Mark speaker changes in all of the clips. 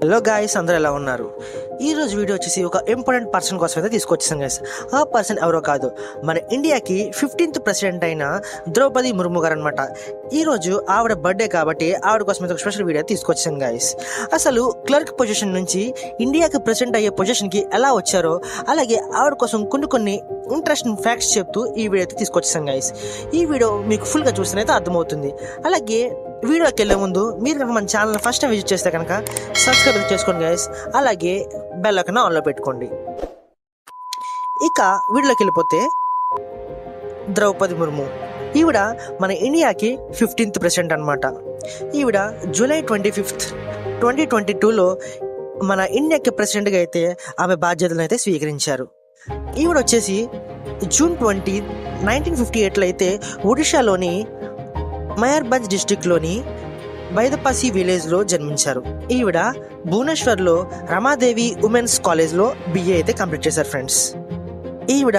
Speaker 1: Hello guys, అందరూ ఎలా ఉన్నారు? ఈరోజు వీడియో వచ్చేసి ఒక ఇంపార్టెంట్ పర్సన్ కోసం అయితే తీసుకొచ్చేసాం గైస్. ఆ పర్సన్ ఎవరో కాదు, మన ఇండియాకి 15th ప్రెసిడెంట్ అయిన ద్రౌపది ముర్ము గారు అనమాట. ఈరోజు ఆవిడ బర్త్డే కాబట్టి ఆవిడ కోసం అయితే ఒక స్పెషల్ వీడియో తీసుకొచ్చాం గైస్. అసలు క్లర్క్ పొజిషన్ నుంచి ఇండియాకి ప్రెసిడెంట్ అయ్యే పొజిషన్కి ఎలా వచ్చారో, అలాగే ఆవిడ కోసం కొన్ని ఇంట్రెస్టింగ్ ఫ్యాక్ట్స్ చెప్తూ ఈ వీడియో అయితే తీసుకొచ్చేసాం గైస్. ఈ వీడియో మీకు ఫుల్గా చూస్తేనైతే అర్థమవుతుంది. అలాగే వీడియోకి వెళ్ళే ముందు మీరు కనుక మన ఛానల్ ఫస్ట్ టైం విజిట్ చేస్తే కనుక సబ్స్క్రైబ్ చేసుకోండి గైస్. అలాగే బెల్ ఐకాన్ ఆన్లో పెట్టుకోండి. ఇక వీడియోకి వెళ్ళిపోతే, ద్రౌపది ముర్ము ఈవిడ మన ఇండియాకి 15th ప్రెసిడెంట్ అనమాట. ఈవిడ జూలై 25th 2022లో మన ఇండియాకి ప్రెసిడెంట్గా అయితే ఆమె బాధ్యతలను అయితే స్వీకరించారు. ఈవిడ వచ్చేసి జూన్ 20, 1958లో అయితే ఒడిషాలోని మయూర్భంజ్ డిస్టిక్లోని బైదపాసి విలేజ్లో జన్మించారు. ఈవిడ భువనేశ్వర్లో రమాదేవి ఉమెన్స్ కాలేజ్లో BA అయితే కంప్లీట్ చేశారు ఫ్రెండ్స్. ఈవిడ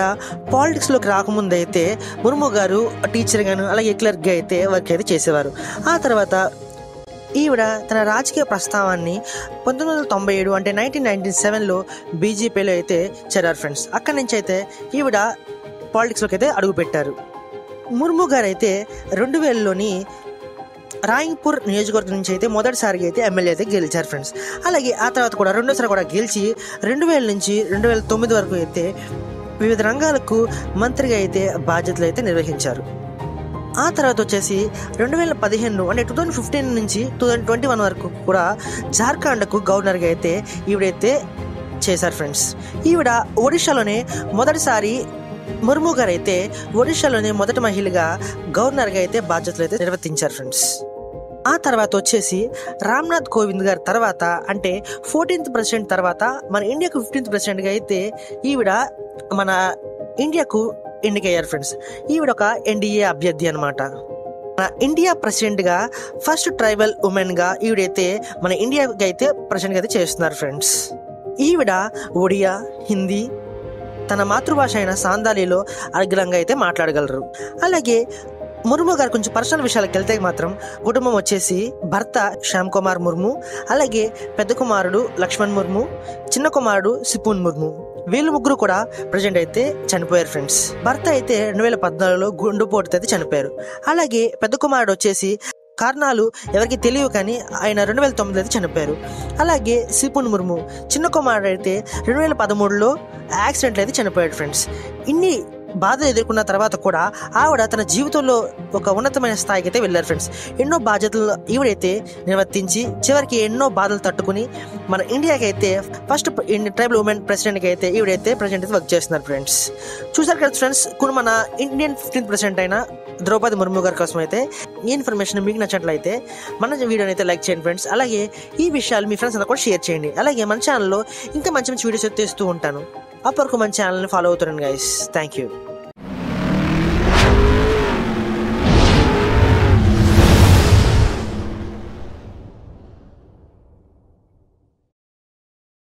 Speaker 1: పాలిటిక్స్లోకి రాకముందు అయితే ముర్ము గారు టీచర్గాను అలాగే క్లర్క్గా అయితే వర్క్ అయితే చేసేవారు. ఆ తర్వాత ఈవిడ తన రాజకీయ ప్రస్థానాన్ని 1997 అంటే 1997లో BJPలో అయితే చేరారు ఫ్రెండ్స్. అక్కడి నుంచి అయితే ఈవిడ పాలిటిక్స్లోకి అయితే అడుగుపెట్టారు. ముర్ము గారు అయితే 2000లోని రాయింపూర్ నియోజకవర్గం నుంచి అయితే మొదటిసారిగా అయితే ఎమ్మెల్యే అయితే గెలిచారు ఫ్రెండ్స్. అలాగే ఆ తర్వాత కూడా రెండోసారి కూడా గెలిచి 2000 నుంచి 2009 వరకు అయితే వివిధ రంగాలకు మంత్రిగా అయితే బాధ్యతలు అయితే నిర్వహించారు. ఆ తర్వాత వచ్చేసి 2015 అంటే 2015 నుంచి 2021 వరకు కూడా జార్ఖండ్కు గవర్నర్గా అయితే ఈవిడైతే చేశారు ఫ్రెండ్స్. ఈవిడ ఒడిషాలోనే మొదటిసారి ముర్ము గారు అయితే ఒడిషాలోని మొదటి మహిళగా గవర్నర్గా అయితే బాధ్యతలు అయితే నిర్వర్తించారు ఫ్రెండ్స్. ఆ తర్వాత వచ్చేసి రామ్నాథ్ కోవింద్ గారి తర్వాత అంటే 14th ప్రెసిడెంట్ తర్వాత మన ఇండియాకు 15th ప్రెసిడెంట్గా అయితే ఈవిడ మన ఇండియాకు ఎన్నికయ్యారు ఫ్రెండ్స్. ఈవిడ ఒక NDA అభ్యర్థి అనమాట. మన ఇండియా ప్రెసిడెంట్గా ఫస్ట్ ట్రైబల్ ఉమెన్గా ఈవిడైతే మన ఇండియాకి అయితే ప్రెసిడెంట్గా అయితే చేస్తున్నారు ఫ్రెండ్స్. ఈవిడ ఒడియా, హిందీ, తన మాతృభాష అయిన సాందాలీలో అగ్రంగా అయితే మాట్లాడగలరు. అలాగే ముర్ము గారు కొంచెం పర్సనల్ విషయాలకు వెళ్తే మాత్రం కుటుంబం వచ్చేసి భర్త శ్యామ్ కుమార్ ముర్ము, అలాగే పెద్ద కుమారుడు లక్ష్మణ్ ముర్ము, చిన్న కుమారుడు సిపున్ ముర్ము. వీళ్ళు ముగ్గురు కూడా ప్రజెంట్ అయితే చనిపోయారు ఫ్రెండ్స్. భర్త అయితే 2014లో గుండెపోటుతో అయితే చనిపోయారు. అలాగే పెద్ద కుమారుడు వచ్చేసి కారణాలు ఎవరికి తెలియవు కానీ ఆయన 2009లో అయితే చనిపోయారు. అలాగే సిపున్ ముర్ము చిన్న కుమారుడు అయితే 2013లో యాక్సిడెంట్లో అయితే చనిపోయాడు ఫ్రెండ్స్. ఇన్ని బాధలు ఎదుర్కొన్న తర్వాత కూడా ఆవిడ తన జీవితంలో ఒక ఉన్నతమైన స్థాయికి అయితే వెళ్ళారు ఫ్రెండ్స్. ఎన్నో బాధ్యతలు ఈవిడైతే నిర్వర్తించి చివరికి ఎన్నో బాధలు తట్టుకుని మన ఇండియాకి అయితే ఫస్ట్ ట్రైబల్ ఉమెన్ ప్రెసిడెంట్కి అయితే ఈవిడైతే ప్రెసిడెంట్ అయితే వర్క్ చేస్తున్నారు ఫ్రెండ్స్. చూసారు కదా ఫ్రెండ్స్, మన ఇండియన్ 15th ప్రెసిడెంట్ అయిన ద్రౌపది ముర్ము గారి కోసం అయితే ఈ ఇన్ఫర్మేషన్ మీకు నచ్చినట్లయితే మన వీడియోని అయితే లైక్ చేయండి ఫ్రెండ్స్. అలాగే ఈ విషయాలు మీ ఫ్రెండ్స్ అంతా కూడా షేర్ చేయండి. అలాగే మన ఛానల్లో ఇంకా మంచి వీడియోస్ అయితే తెస్తూ ఉంటాను. అప్పటివరకు మన ఛానల్ని ఫాలో అవుతున్నాను గైస్. Thank you.